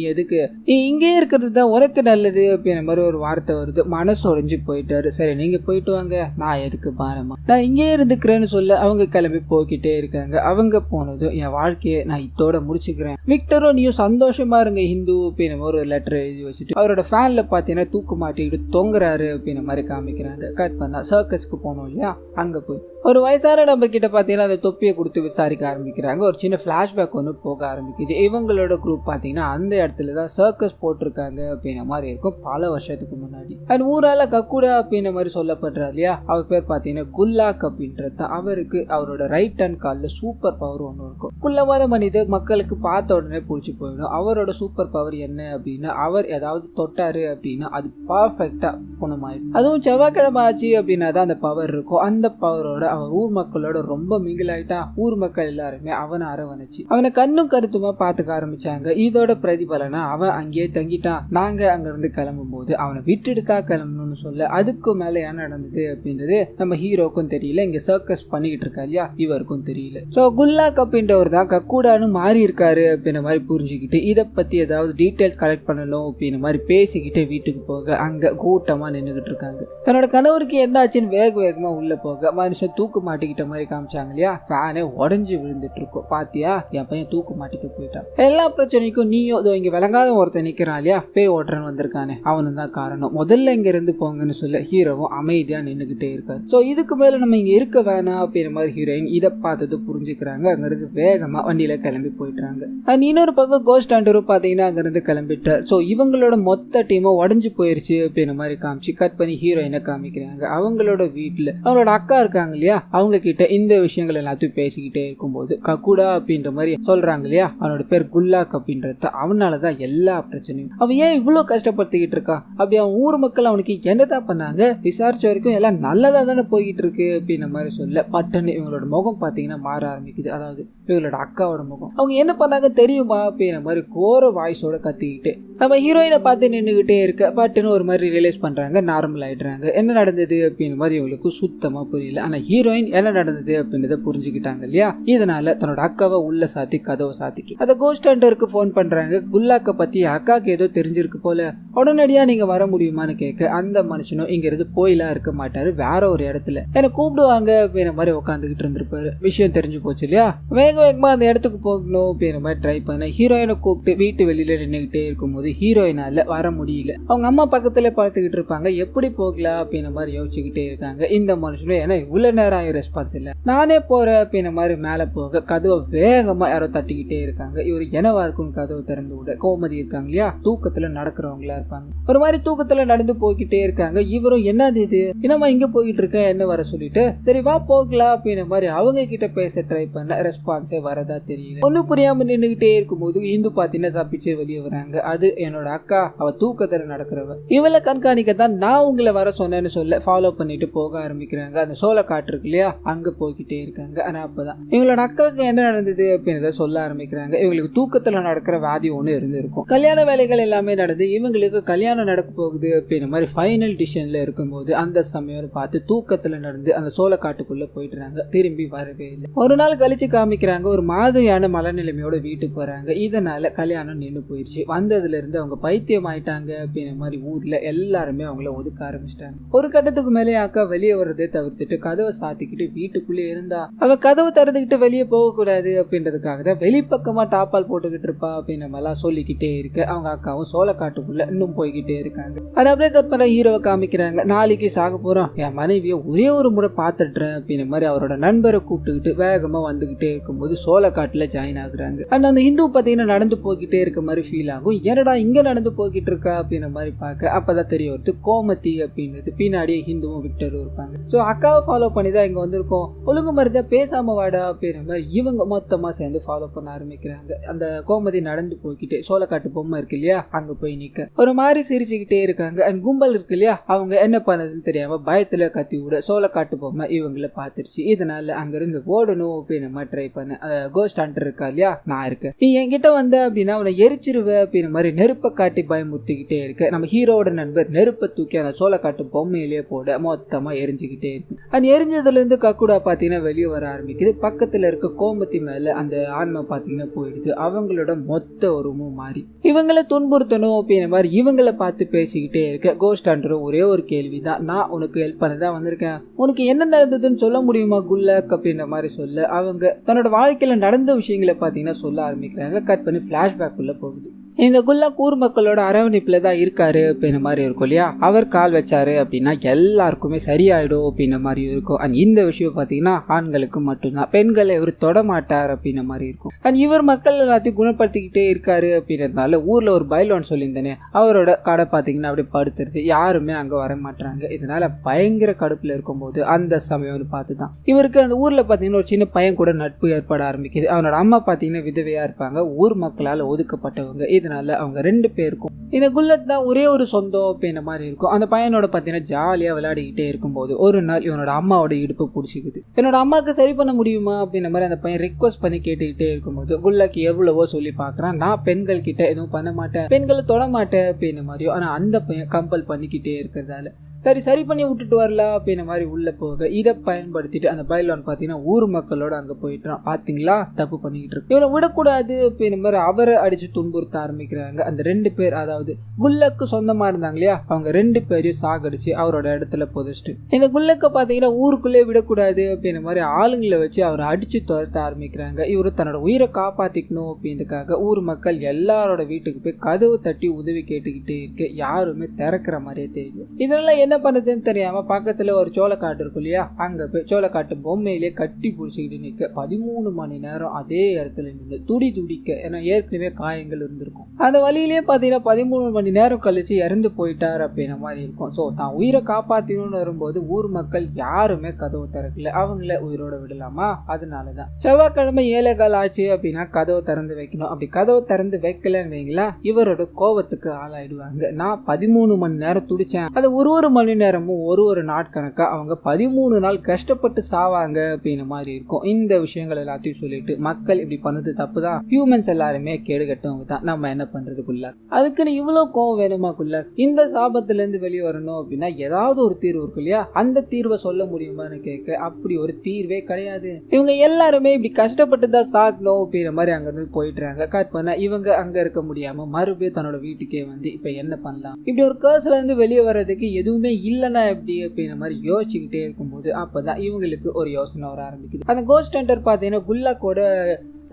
S1: எதுக்கு, நீ இங்கே இருக்கிறது தான் உனக்கு நல்லது அப்படின்ற மாதிரி ஒரு வார்த்தை வருது. மனசு உடைஞ்சு போயிட்டாரு. சரி நீங்க போயிட்டு வாங்க, நான் எதுக்கு பாருமா, நான் இங்கே இருந்துக்கிறேன்னு சொல்ல அவங்க கிளம்பி போய்கிட்டே இருக்காங்க. அவங்க போனதும் என் வாழ்க்கையை நான் இதோட முடிச்சுக்கிறேன், விக்டரும் நீயும் சந்தோஷமா இருங்க ஹிந்து அப்படின்ற ஒரு லெட்டர் எழுதி வச்சுட்டு அவரோட ஃபேன்ல பாத்தீங்கன்னா தூக்கு மாட்டிக்கிட்டு தொங்குறாரு அப்படின்ற மாதிரி காமிக்கிறாங்க. கட் பண்ணா சர்க்கஸ்க்கு போனோம் இல்லையா, அங்க போய் ஒரு வயசான நபர் கிட்ட பாத்தீங்கன்னா அந்த தொப்பியை கொடுத்து விசாரிக்க ஆரம்பிக்கிறாங்க. ஒரு சின்ன பிளாஷ்பேக் ஒன்று போக ஆரம்பிக்குது. இவங்களோட குரூப் பாத்தீங்கன்னா அந்த இடத்துல தான் சர்க்கஸ் போட்டிருக்காங்க அப்படின்ற மாதிரி இருக்கும் பல வருஷத்துக்கு முன்னாடி. அண்ட் ஊரால கக்குடா அப்படின்ற மாதிரி சொல்லப்படுறாரு இல்லையா, அவர் பேர் பாத்தீங்கன்னா குல்லாக் அப்படின்றது தான். அவருக்கு அவரோட ரைட் ஹேண்ட் கால்ல சூப்பர் பவர் ஒன்று இருக்கும். குள்ளமான மனிதர் மக்களுக்கு பார்த்த உடனே பிடிச்சி போயிடும். அவரோட சூப்பர் பவர் என்ன அப்படின்னா, அவர் ஏதாவது தொட்டாரு அப்படின்னா அது பர்ஃபெக்டா குணமாயிடும். அதுவும் செவ்வாய்க்கிழமை ஆச்சு அப்படின்னா தான் அந்த பவர் இருக்கும். அந்த பவரோட அவன் ஊர் மக்களோட ரொம்ப மிங்கிலாயிட்டான். ஊர் மக்கள் எல்லாருமே அவனை அரவணைச்சு அவனை கண்ணும் கருத்துமா பாத்துக்க ஆரம்பிச்சாங்க. இதோட பிரதிபலனா அவன் அங்கேயே தங்கிட்டான். நாங்க அங்க இருந்து கிளம்பும் போது அவனை விட்டுடுத்தா கிளம்பணும்னு சொல்ல, அதுக்கு மேல என்ன நடந்தது அப்படின்றது நம்ம ஹீரோக்கும் தெரியல, இங்க சர்க்கஸ் பண்ணிக்கிட்டு இருக்கா இல்லையா இவருக்கும் தெரியல. சோ குல்லாக் அப்படின்றவர் தான் கக்குடான்னு மாறி இருக்காரு அப்படின்ற மாதிரி புரிஞ்சுக்கிட்டு இதை பத்தி ஏதாவது டீட்டெயில் கலெக்ட் பண்ணணும் அப்படின்ற மாதிரி பேசிக்கிட்டு வீட்டுக்கு போக அங்க கூட்டமா நின்றுகிட்டு இருக்காங்க. தன்னோட கணவருக்கு என்ன ஆச்சுன்னு வேகமா உள்ள போக மனுஷன் தூக்கு மாட்டிக்கிட்ட மாதிரி காமிச்சாங்க இல்லையா, ஃபேனே உடஞ்சி விழுந்துட்டு இருக்கும். பாத்தியா என் பையன் தூக்கு மாட்டிக்க போயிட்டான், எல்லா பிரச்சனைக்கும் நீயும் இங்க விளங்காத ஒருத்தர் நிக்கிறான் இல்லையா, பேய் ஓட்டுறன்னு வந்திருக்கானே அவனு தான் காரணம், முதல்ல இங்க இருந்து போங்கன்னு சொல்ல ஹீரோவும் அமைதியா நின்னுகிட்டே இருக்காரு. சோ இதுக்கு மேல நம்ம இங்க இருக்க வேணாம் அப்படின்ற மாதிரி ஹீரோயின் இதை பார்த்தது புரிஞ்சுக்கிறாங்க. அங்க இருந்து வேகமா வண்டியில கிளம்பி போயிட்டாங்க. அண்ட் இன்னொரு பக்கம் கோஸ்ட் ஹண்டரும் பாத்தீங்கன்னா அங்க இருந்து கிளம்பிட்டார். சோ இவங்களோட மொத்த டீமும் உடஞ்சு போயிருச்சு அப்படின்ற மாதிரி காமிச்சு கட் பண்ணி ஹீரோயினை காமிக்கிறாங்க. அவங்களோட வீட்டுல அவங்களோட அக்கா இருக்காங்க இல்லையா, அவங்க கிட்ட இந்த விஷயங்கள் எல்லாத்தையும் பேசிக்கிட்டே இருக்கும்போது கக்குடா அப்படின்ற மாதிரி சொல்றாங்க இல்லையா, அவனோட பேர் குல்லாக் அப்படின்றது, அவனாலதான் எல்லா பிரச்சனையும், அவன் ஏன் இவ்வளவு கஷ்டப்படுத்திக்கிட்டு இருக்கா, அப்படி அவன் ஊர் மக்கள் அவனுக்கு என்னதான் பண்ணாங்க, விசாரிச்ச வரைக்கும் எல்லாம் நல்லதா தானே போய்கிட்டு இருக்கு அப்படின்ற மாதிரி சொல்ல பட்டன்னு இவங்களோட முகம் பாத்தீங்கன்னா மாற ஆரம்பிக்குது. அதாவது இவங்களோட அக்காவோட முகம், அவங்க என்ன பண்ணாங்க தெரியுமா அப்படின்ற மாதிரி கோர வாய்ஸோட கத்திக்கிட்டு நம்ம ஹீரோயினை பார்த்து நின்றுகிட்டே இருக்க பட்டுன்னு ஒரு மாதிரி ரியலைஸ் பண்றாங்க, நார்மல் ஆயிடுறாங்க. என்ன நடந்தது அப்படின்ற மாதிரி இவங்களுக்கு சுத்தமா புரியல. ஆனா ஹீரோயின் என்ன நடந்தது அப்படின்றத புரிஞ்சுக்கிட்டாங்க இல்லையா, இதனால தன்னோட அக்காவை உள்ள சாத்தி கதவை சாத்திட்டு அந்த கோஸ்ட் ஹண்டருக்கு போன் பண்றாங்க. குல்லாக்க பத்தி அக்காக்கு ஏதோ தெரிஞ்சிருக்கு போல, உடனடியா நீங்க வர முடியுமான்னு கேட்க அந்த மனுஷனும் இங்க இருந்து போயெல்லாம் இருக்க மாட்டாரு, வேற ஒரு இடத்துல என்ன கூப்பிடுவாங்க அப்படின்ற மாதிரி உட்காந்துக்கிட்டு இருந்திருப்பாரு. விஷயம் தெரிஞ்சு போச்சு இல்லையா, வேகமா அந்த இடத்துக்கு போகணும் அப்படின்ற மாதிரி ட்ரை பண்ண ஹீரோயினை கூப்பிட்டு வீட்டு வெளியில நின்றுகிட்டே இருக்கும்போது ஹீரோயினால வர முடியல. அவங்க அம்மா பக்கத்துல பார்த்துக்கிட்டு இருப்பாங்க, எப்படி போகலாம் அப்படின்ற மாதிரி யோசிச்சுக்கிட்டே இருக்காங்க. இந்த மனுஷனும் ஏன்னா இவ்வளவு நேரம் ரெஸ்பான்ஸ் இல்ல, நானே போறேன் அப்படின்ற மாதிரி மேல போக கதவை வேகமா யாரோ தட்டிக்கிட்டே இருக்காங்க. இவரு என்னவா இருக்குன்னு கதவை திறந்து விட கோமதி இருக்காங்க இல்லையா, தூக்கத்துல நடக்கிறவங்களா இருப்பாங்க, ஒரு மாதிரி தூக்கத்துல நடந்து போய்கிட்டே இருக்காங்க. இவரும் என்னது இது, என்னமா இங்க போய்கிட்டு இருக்க, என்ன வர சொல்லிட்டு சரி வா போகலாம் அப்படின்ற மாதிரி அவங்க கிட்ட பேச ட்ரை பண்ண ரெஸ்பான்ஸே வரதா தெரியல. ஒண்ணு புரியாம நின்றுகிட்டே இருக்கும்போது இந்து பாத்தீங்கன்னா தப்பிச்சே வெளியே வராங்க. அது என்னோட அக்கா, அவ தூக்கத்துல நடக்கிறவ, இவளை கண்காணிக்க தான் நான் உங்களை வர சொன்னேன்னு சொல்ல ஃபாலோ பண்ணிட்டு போக ஆரம்பிக்கிறாங்க. அந்த சோலை காட்டு இருக்கு இல்லையா, அங்க போய்கிட்டே இருக்காங்க. ஆனா அப்பதான் இவங்களோட அக்காவுக்கு என்ன நடந்தது அப்படின்றத சொல்ல ஆரம்பிக்கிறாங்க. இவங்களுக்கு தூக்கத்துல நடக்கிற வியாதி ஒண்ணு இருந்திருக்கும். கல்யாண வேலைகள் எல்லாமே நடந்து இவங்களுக்கு கல்யாண கல்யாணம் நடக்க போகுது அப்படின்ற மாதிரி ஃபைனல் டிசிஷன்ல இருக்கும்போது அந்த சமயம் பார்த்து தூக்கத்துல நடந்து அந்த சோளக்காட்டுக்குள்ள போயிடுறாங்க. திரும்பி வரவே இல்லை. ஒரு நாள் கழிச்சு காமிக்கிறாங்க, ஒரு மாதிரியான மனநிலைமையோட வீட்டுக்கு வராங்க. இதனால கல்யாணம் நின்று போயிடுச்சு. வந்ததுல இருந்து அவங்க பைத்தியம் ஆயிட்டாங்க அப்படின்ற மாதிரி ஊர்ல எல்லாருமே அவங்கள ஒதுக்க ஆரம்பிச்சிட்டாங்க. ஒரு கட்டத்துக்கு மேலே அக்கா வெளியே வர்றதை தவிர்த்துட்டு கதவை சாத்திக்கிட்டு வீட்டுக்குள்ளே இருந்தா. அவ கதவை திறந்துக்கிட்டு வெளியே போக கூடாது அப்படின்றதுக்காக தான் வெளிப்பக்கமா டாப்பால் போட்டுக்கிட்டு இருப்பா அப்படின்ற மாதிரிலாம் சொல்லிக்கிட்டே இருக்கு. அவங்க அக்காவும் சோளக்காட்டுக்குள்ள இன்னும் போய்கிட்டே இருக்காங்க. அது அப்படியே கற்பனை ஹீரோவை காமிக்கிறாங்க. நாளைக்கு சாக போறோம், என் மனைவியை ஒரே ஒரு முறை பார்த்துட்டுறேன் அப்படின்ற மாதிரி அவரோட நண்பரை கூப்பிட்டுக்கிட்டு வேகமா வந்துகிட்டே இருக்கும்போது சோளக்காட்டுல ஜாயின் ஆகுறாங்க. அந்த ஹிந்து பாத்தீங்கன்னா நடந்து போய்கிட்டே இருக்க மாதிரி ஃபீல் ஆகும். என்னடா இங்க நடந்து போய்கிட்டு இருக்கா அப்படின்ற மாதிரி பார்க்க அப்பதான் தெரிய வருது கோமதி அப்படின்றது. பின்னாடியே ஹிந்துவும் விக்டரும் இருப்பாங்க. சோ அக்காவை ஃபாலோ பண்ணி தான் இங்க வந்திருக்கோம், ஒழுங்கு மருந்தா பேசாம வாடா அப்படின்ற மாதிரி இவங்க மொத்தமா சேர்ந்து ஃபாலோ பண்ண ஆரம்பிக்கிறாங்க. அந்த கோமதி நடந்து போய்கிட்டு சோளக்காட்டு பொம்மை இருக்கு இல்லையா, அங்க போய் நிக்க ஒரு மாதிரி சிரிச்சுக்கிட்டே இருக்காங்க. அண்ட் கும்பல் இருக்கு இல்லையா, அவங்க என்ன பண்ணதுன்னு தெரியாம பயத்துல கத்தி விட சோளக்காட்டு பொம்மை இவங்களை பார்த்துருச்சு. இதனால அங்க இருந்து ஓடணும் அப்படின்னு நம்ம ட்ரை பண்ண கோஸ்ட் ஹண்டர் இருக்கா இல்லையா, நான் இருக்கேன், நீ என்கிட்ட வந்த அப்படின்னா அவனை எரிச்சிருவேன் அப்படின்ற மாதிரி நெருப்பை காட்டி பயமுறுத்திக்கிட்டே இருக்கு. நம்ம ஹீரோட நண்பர் நெருப்பை தூக்கி அந்த சோளக்காட்டு பொம்மையிலேயே போட மொத்தமா எரிஞ்சுக்கிட்டே இருக்கு. அந்த எரிஞ்சதுல இருந்து கக்குடா பாத்தீங்கன்னா வெளியே வர ஆரம்பிக்குது. பக்கத்துல இருக்க கோமதி மேல அந்த ஆன்மா பாத்தீங்கன்னா போயிடுது. அவங்களோட மொத்த உருவமும் மாறி இவங்களை துன்புறுத்தணும் அப்படின்ற மாதிரி இவங்களை பார்த்து பேசிக்கிட்டே இருக்க. கோஸ்ட் ஹண்டரும் ஒரே ஒரு கேள்விதான், நான் உனக்கு ஹெல்ப் பண்ணதான் வந்திருக்கேன், உனக்கு என்ன நடந்ததுன்னு சொல்ல முடியுமா குல்லக் அப்படின்ற மாதிரி சொல்ல அவங்க தன்னோட வாழ்க்கையில நடந்த விஷயங்களை பாத்தீங்கன்னா சொல்ல ஆரம்பிக்கிறாங்க. கட் பண்ணி பிளாஷ்பேக் உள்ள போகுது. இந்த குல்லக் ஊர் மக்களோட அரவணைப்புல தான் இருக்காரு அப்படின்ற மாதிரி இருக்கும் இல்லையா, அவர் கால் வச்சாரு அப்படின்னா எல்லாருக்குமே சரியாயிடும் அப்படின்ற மாதிரி இருக்கும். அண்ட் இந்த விஷயம் பாத்தீங்கன்னா ஆண்களுக்கு மட்டும்தான், பெண்களை இவர் தொடமாட்டார் அப்படின்ற மாதிரி இருக்கும். அண்ட் இவர் மக்கள் எல்லாத்தையும் குணப்படுத்திக்கிட்டே இருக்காரு அப்படின்றதுனால ஊர்ல ஒரு பைலோன் சொல்லியிருந்தேனே, அவரோட கடை பாத்தீங்கன்னா அப்படியே படுத்துருது, யாருமே அங்க வர மாட்டாங்க. இதனால பயங்கர கடுப்புல இருக்கும்போது அந்த சமயம் பார்த்துதான் இவருக்கு அந்த ஊர்ல பாத்தீங்கன்னா ஒரு சின்ன பையன் கூட நட்பு ஏற்பட ஆரம்பிக்குது. அவனோட அம்மா பாத்தீங்கன்னா விதவையா இருப்பாங்க, ஊர் மக்களால் ஒதுக்கப்பட்டவங்க. இதனால அவங்க ரெண்டு பேருக்கும் இந்த குல்லக் தான் ஒரே ஒரு சொந்தம் அப்படின்ற மாதிரி இருக்கும். அந்த பையனோட பாத்தீங்கன்னா ஜாலியா விளையாடிக்கிட்டே இருக்கும்போது ஒரு நாள் இவனோட அம்மாவோட இடுப்பு பிடிச்சிக்குது. என்னோட அம்மாவுக்கு சரி பண்ண முடியுமா அப்படின்ற மாதிரி அந்த பையன் ரிக்வஸ்ட் பண்ணி கேட்டுக்கிட்டே இருக்கும்போது குல்லக் எவ்வளவோ சொல்லி பாக்குறான், நான் பெண்கள் கிட்ட எதுவும் பண்ண மாட்டேன், பெண்களை தொட மாட்டேன் அப்படின்ற மாதிரியும். ஆனா அந்த பையன் கம்பல் பண்ணிக்கிட்டே இருக்கிறதால சரி பண்ணி விட்டுட்டு வரலாம் அப்படின்ற மாதிரி உள்ள போக இதை பயன்படுத்திட்டு அந்த பைலோன் பாத்தீங்கன்னா ஊர் மக்களோட அங்க போயிட்டான். பாத்தீங்களா தப்பு பண்ணிக்கிட்டு இருக்கு, இவனை விடக்கூடாது அப்படின்ற மாதிரி அவரை அடிச்சு துன்புறுத்த ஆரம்பிக்கிறாங்க. அந்த ரெண்டு பேர், அதாவது குல்லக்கு சொந்தமா இருந்தாங்க இல்லையா, அவங்க ரெண்டு பேரையும் சாகடிச்சு அவரோட இடத்துல புதைச்சிட்டு இந்த குல்லக்க பாத்தீங்கன்னா ஊருக்குள்ளே விடக்கூடாது அப்படின்ற மாதிரி ஆளுங்களை வச்சு அவரை அடிச்சு துரத்த ஆரம்பிக்கிறாங்க. இவரு தன்னோட உயிரை காப்பாத்திக்கணும் அப்படின்றதுக்காக ஊர் மக்கள் எல்லாரோட வீட்டுக்கு போய் கதவு தட்டி உதவி கேட்டுக்கிட்டே இருக்கு. யாருமே திறக்கிற மாதிரியே தெரியல. இதெல்லாம் என்ன பண்ணுதுன்னு தெரியாம பக்கத்துல ஒரு சோளக்காட்டு இருக்கும் இல்லையா, அங்க போய் சோளக்காட்டு பொம்மையிலேயே கட்டி பிடிச்சிக்கிட்டு நிக்க 13 மணி நேரம் அதே இடத்துல நின்று துடி துடிக்க, ஏன்னா ஏற்கனவே காயங்கள் இருந்திருக்கும். அந்த வழியிலேயே பாத்தீங்கன்னா 13 மணி நேரம் கழிச்சு இறந்து போயிட்டார் அப்படின்ற மாதிரி இருக்கும். சோ தான் உயிரை காப்பாத்தணும்னு வரும்போது ஊர் மக்கள் யாருமே கதவு திறக்கல, அவங்கள உயிரோட விடலாமா? அதனாலதான் செவ்வாய்க்கிழமை 7:15 ஆச்சு அப்படின்னா கதவை திறந்து வைக்கணும். அப்படி கதவை திறந்து வைக்கலன்னு வைங்களா, இவரோட கோபத்துக்கு ஆளாயிடுவாங்க. நான் 13 மணி நேரம் துடிச்சேன், அது ஒரு மணி நேரமும் ஒரு நாட்கணக்கா அவங்க 13 நாள் கஷ்டப்பட்டு சாவாங்க அப்படின்ற மாதிரி இருக்கும். இந்த விஷயங்கள் எல்லாத்தையும் சொல்லிட்டு மக்கள் இப்படி பண்ணது தப்புதான், ஹியூமன்ஸ் எல்லாருமே கேடு கட்டவங்க தான், நம்ம என்ன பண்றதுக்குள்ள அதுக்குன்னு இவ்வளவு கோவம் வேணுமாக்குள்ள? இந்த சாபத்துல இருந்து வெளியே வரணும் அப்படின்னா ஏதாவது ஒரு தீர்வு இருக்கு இல்லையா, அந்த தீர்வை சொல்ல முடியுமான்னு கேட்க அப்படி ஒரு தீர்வே கிடையாது. இவங்க எல்லாருமே இப்படி கஷ்டப்பட்டு தான் சாகணும் அப்படின்ற மாதிரி அங்க இருந்து போயிடுறாங்க. கட் பண்ண இவங்க அங்க இருக்க முடியாம மறுபடியும் தன்னோட வீட்டுக்கே வந்து இப்ப என்ன பண்ணலாம், இப்படி ஒரு கேர்ஸ்ல இருந்து வெளியே வர்றதுக்கு எதுவுமே இல்லைன்னா எப்படி அப்படின்ற மாதிரி யோசிச்சுக்கிட்டே இருக்கும்போது அப்பதான் இவங்களுக்கு ஒரு யோசனை வர ஆரம்பிக்குது. அந்த கோஸ்ட் ஹண்டர் பாத்தீங்கன்னா குல்லக்கோட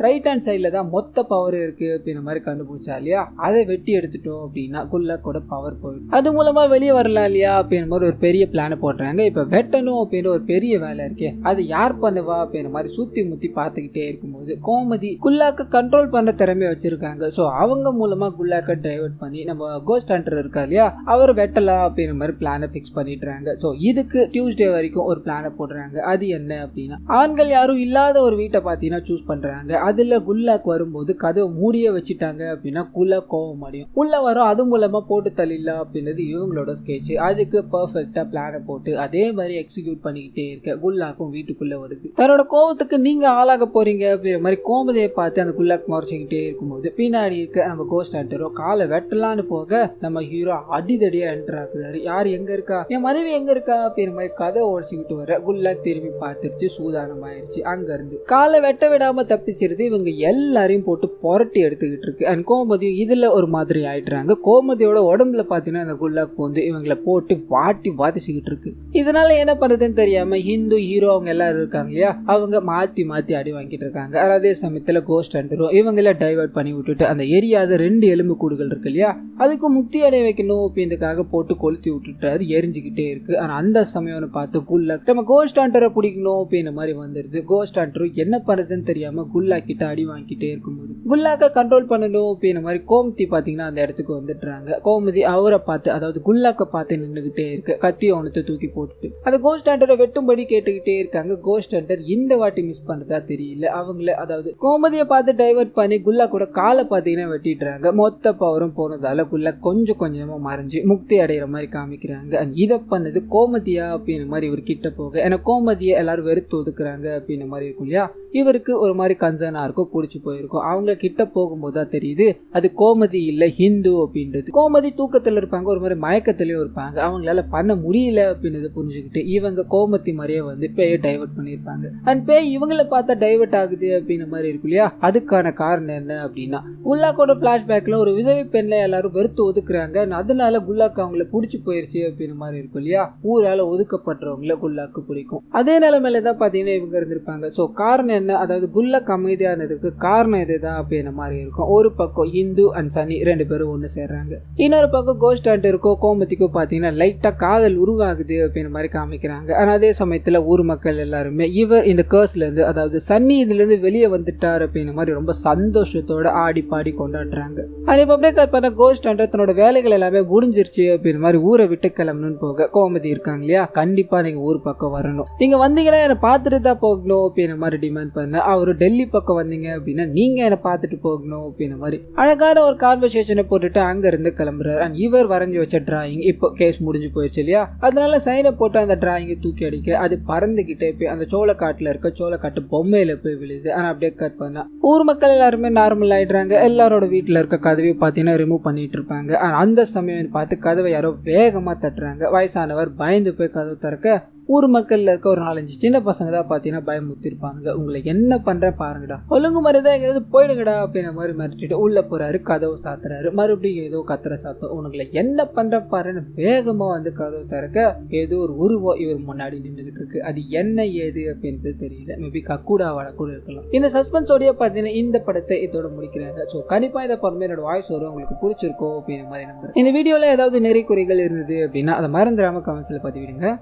S1: ரைட் ஹேண்ட் சைடில் தான் மொத்த பவர் இருக்குது அப்படின்ற மாதிரி கண்டுபிடிச்சா இல்லையா, அதை வெட்டி எடுத்துட்டோம் அப்படின்னா குல்லக்கோட பவர் போயிடும். அது மூலமாக வெளியே வரலாம் இல்லையா அப்படின்ற மாதிரி ஒரு பெரிய பிளானை போடுறாங்க. இப்போ வெட்டணும் அப்படின்ற ஒரு பெரிய வேலை இருக்கே, அது யார் பண்ணுவா அப்படின்ற மாதிரி சுற்றி முற்றி பார்த்துக்கிட்டே இருக்கும்போது கோமதி குல்லாக்க கண்ட்ரோல் பண்ண திறமையை வச்சுருக்காங்க. ஸோ அவங்க மூலமாக குல்லாக்க டைவர்ட் பண்ணி நம்ம கோஸ்ட் ஹண்டர் இருக்கா இல்லையா, அவர் வெட்டலாம் அப்படின்ற மாதிரி பிளானை ஃபிக்ஸ் பண்ணிடுறாங்க. ஸோ இதுக்கு டியூஸ்டே வரைக்கும் ஒரு பிளானை போடுறாங்க. அது என்ன அப்படின்னா, ஆண்கள் யாரும் இல்லாத ஒரு வீட்டை பார்த்தீங்கன்னா சூஸ் பண்ணுறாங்க. அதுல குல்லாக் வரும்போது கதவை மூடியே வச்சுட்டாங்க அப்படின்னா குல்லாக் கோவம் அடையும். உள்ள வரும், அது மூலமா போட்டு தள்ளிடலாம் அப்படின்றது இவங்களோட ஸ்கெட்ச். அதுக்கு பர்ஃபெக்டா பிளான போட்டு அதே மாதிரி எக்ஸிக்யூட் பண்ணிக்கிட்டே இருக்க குல்லாக்கும் வீட்டுக்குள்ள வருது. தன்னோட கோவத்துக்கு நீங்க ஆளாக போறீங்க அப்படிங்கிற மாதிரி கோமதியை பார்த்து அந்த குல்லாக் மறைச்சிக்கிட்டே இருக்கும்போது பின்னாடி இருக்க நம்ம கோஸ்ட் ஹண்டரோ காலை வெட்டலான்னு போக நம்ம ஹீரோ அடிதடியா என்டர் ஆகுறாரு. யார் எங்க இருக்கா, என் மனைவி எங்க இருக்கா அப்படிங்கிற மாதிரி கதை உடச்சிக்கிட்டு வர குல்லாக் திரும்பி பார்த்துருச்சு, சூதானம் ஆயிடுச்சு. அங்க இருந்து காலை வெட்ட விடாம தப்பிச்சிருது. இவங்க எல்லாரையும் போட்டு புரட்டி எடுத்துக்கிட்டு இருக்கு. அண்ட் கோமதி இதுல ஒரு மாதிரி ஆயிடுறாங்க. கோமதியோட உடம்புல பாத்தீங்கன்னா அந்த குல்லாக் வந்து இவங்களை போட்டு வாட்டி வாதிச்சுக்கிட்டு இருக்கு. இதனால என்ன பண்றதுன்னு தெரியாம ஹிந்து ஹீரோ அவங்க எல்லாரும் இருக்காங்க இல்லையா, அவங்க மாத்தி மாத்தி அடி வாங்கிட்டு இருக்காங்க. அதே சமயத்துல கோஸ்ட் ஹண்டரும் இவங்கள டைவர்ட் பண்ணி விட்டுட்டு அந்த எரியாத 2 எலும்பு கூடுகள் இருக்கு இல்லையா, அதுக்கு முக்தி அடைய வைக்கணும் அப்படின்றதுக்காக போட்டு கொளுத்தி விட்டுட்டாரு. எரிஞ்சுக்கிட்டே இருக்கு. ஆனா அந்த சமயம்னு பார்த்து குல்லாக் நம்ம கோஸ்ட் ஹண்டரை பிடிக்கணும் அப்படின்ற மாதிரி வந்துருது. கோஸ்ட் ஹண்டரும் என்ன பண்றதுன்னு தெரியாம குல்லாக் கிட்ட அடி வாங்கிட்டே இருக்கும்போது குல்லாக்க கண்ட்ரோல் பண்ணணும் அப்படின்ற மாதிரி கோமதி பாத்தீங்கன்னா அந்த இடத்துக்கு வந்துடுறாங்க. கோமதி அவரை பார்த்து, அதாவது குல்லாக்க பார்த்து நின்றுகிட்டே இருக்கு. கத்தி அவனத்தை தூக்கி போட்டுட்டு அந்த கோஸ்ட் ஹண்டரை வெட்டும்படி கேட்டுக்கிட்டே இருக்காங்க. கோஸ்ட் ஹண்டர் இந்த வாட்டி மிஸ் பண்ணதா தெரியல. அவங்கள அதாவது கோமதியை பார்த்து டைவர்ட் பண்ணி குல்லாக் கூட காலை பாத்தீங்கன்னா வெட்டிடுறாங்க. மொத்த பவரும் போனதால குல்லாக் கொஞ்சம் கொஞ்சமா மறைஞ்சு முக்தி அடைகிற மாதிரி காமிக்கிறாங்க. இதை பண்ணது கோமதியா அப்படின்ற மாதிரி இவர் கிட்ட போக, ஏன்னா கோமதியை எல்லாரும் வெறுத்து ஒதுக்குறாங்க அப்படின்ற மாதிரி இருக்கும் இல்லையா, இவருக்கு ஒரு மாதிரி கன்சர்னா இருக்கும், பிடிச்சி போயிருக்கும். அவங்க கிட்ட போகும்போது தான் தெரியுது அது கோமதி இல்ல ஹிந்து அப்படின்றது. கோமதி தூக்கத்துல இருப்பாங்க, ஒரு மாதிரி மயக்கத்திலயும் இருப்பாங்க. அவங்களால பண்ண முடியல அப்படின்னு புரிஞ்சுக்கிட்டு இவங்க கோமதி மாதிரியே வந்து பேயை டைவர்ட் பண்ணிருப்பாங்க. அண்ட் பேய் இவங்கள பார்த்தா டைவர்ட் ஆகுது அப்படின்ற மாதிரி இருக்கும் இல்லையா, அதுக்கான காரணம் என்ன அப்படின்னா குல்லாக்கோட பிளாஷ்பேக்ல ஒரு விதவை பெண்ணை எல்லாரும் வெறுத்து ஒதுக்குறாங்க. அதனால குல்லாக்கு அவங்கள பிடிச்சி போயிருச்சு அப்படின்ற மாதிரி இருக்கும் இல்லையா, ஊரால ஒதுக்கப்படுறவங்கள குல்லாக்கு பிடிக்கும். அதே நிலைமையில தான் பாத்தீங்கன்னா இவங்க இருந்திருப்பாங்க. சோ காரணம் என்ன, அதாவது குல்லாக் அமைதியா இருந்ததுக்கு காரணம் இதுதான் அப்படின்ற மாதிரி இருக்கும். ஒரு பக்கம் ஹிந்து அண்ட் சனி 2 பேரும் ஒண்ணு சேர்றாங்க. இன்னொரு பக்கம் கோஸ்ட் ஹண்டருக்கோ கோமதிக்கோ பாத்தீங்கன்னா லைட்டா காதல் உருவாகுது அப்படின்ற மாதிரி காமிக்கிறாங்க. ஆனா அதே சமயத்துல ஊர் மக்கள் எல்லாருமே இவர் இந்த கர்ஸ்ல இருந்து, அதாவது சன்னி இதுல இருந்து வெளியே வந்துட்டார் அப்படின்ற மாதிரி ரொம்ப சந்தோஷத்தோட ஆடி பாடி கொண்டாடுறாங்க. அதே அப்படியே கற்பனை கோஸ்ட் ஹண்டர் தன்னோட வேலைகள் எல்லாமே முடிஞ்சிருச்சு அப்படின்ற மாதிரி ஊரை விட்டு கிளம்பணும்னு போக கோமதி இருக்காங்க இல்லையா, கண்டிப்பா நீங்க ஊர் பக்கம் வரணும், நீங்க வந்தீங்கன்னா என்ன பார்த்துட்டு தான் போகணும் அப்படின்ற மாதிரி டிமாண்ட் பண்ண. அவரு டெல்லி பக்கம் வந்தீங்க அப்படின்னா நீங்க என்ன பார்த்துட்டு போகணும் அப்படின்ற மாதிரி அழகான ஒரு கான்வர்சேஷனை போட்டுட்டு அங்க இருந்து கிளம்புறாரு. அண்ட் இவர் வரைஞ்சி வச்ச டிராயிங் இப்போ கேஸ் முடிஞ்சு போயிடுச்சு இல்லையா, அதனால சைனை போட்டு அந்த டிராயிங்கை தூக்கி அடிக்க அது பறந்துகிட்டே போய் அந்த சோளக்காட்டுல இருக்க சோளக்காட்டு பொம்மையில போய் விழுது. ஆனா அப்படியே கட் பண்ணா ஊர் மக்கள் எல்லாருமே நார்மல் ஆயிடுறாங்க. எல்லாரோட வீட்டுல இருக்க கதவையை பாத்தீங்கன்னா ரிமூவ் பண்ணிட்டு இருப்பாங்க. அந்த சமயம் பார்த்து கதவை யாரோ வேகமா தட்டுறாங்க. வயசானவர் பயந்து போய் கதவை திறக்க ஊர் மக்கள்ல இருக்க ஒரு 4-5 சின்ன பசங்க தான் பாத்தீங்கன்னா பயமுறுத்திருப்பாங்க. உங்களை என்ன பண்ற பாருங்கடா, ஒழுங்கு மாதிரிதான் எங்கிறது போயிடுங்கடா அப்படின்ற மாதிரி மிரட்டிட்டு உள்ள போறாரு. கதவு சாத்துறாரு. மறுபடியும் ஏதோ கத்துற சாத்தம், உங்களை என்ன பண்ற பாருன்னு வேகமா வந்து கதவு திறக்க ஏதோ ஒரு உருவம் இவர் முன்னாடி நின்றுகிட்டு இருக்கு. அது என்ன ஏது அப்படின்றது தெரியல. மேபி கக்கூடாவாட கூட இருக்கலாம். இந்த சஸ்பென்ஸோடய பாத்தீங்கன்னா இந்த படத்தை இதோட முடிக்கிறாங்க. ஸோ கண்டிப்பா இதை பொறுமை என்னோட வாய்ஸ் வரும் உங்களுக்கு பிடிச்சிருக்கோ அப்படின்ற மாதிரி நம்புறேன். இந்த வீடியோல ஏதாவது நிறைய குறைகள் இருந்தது அப்படின்னா அதை மறந்துடாம கமெண்ட்ஸ்ல பதிவிடுங்க.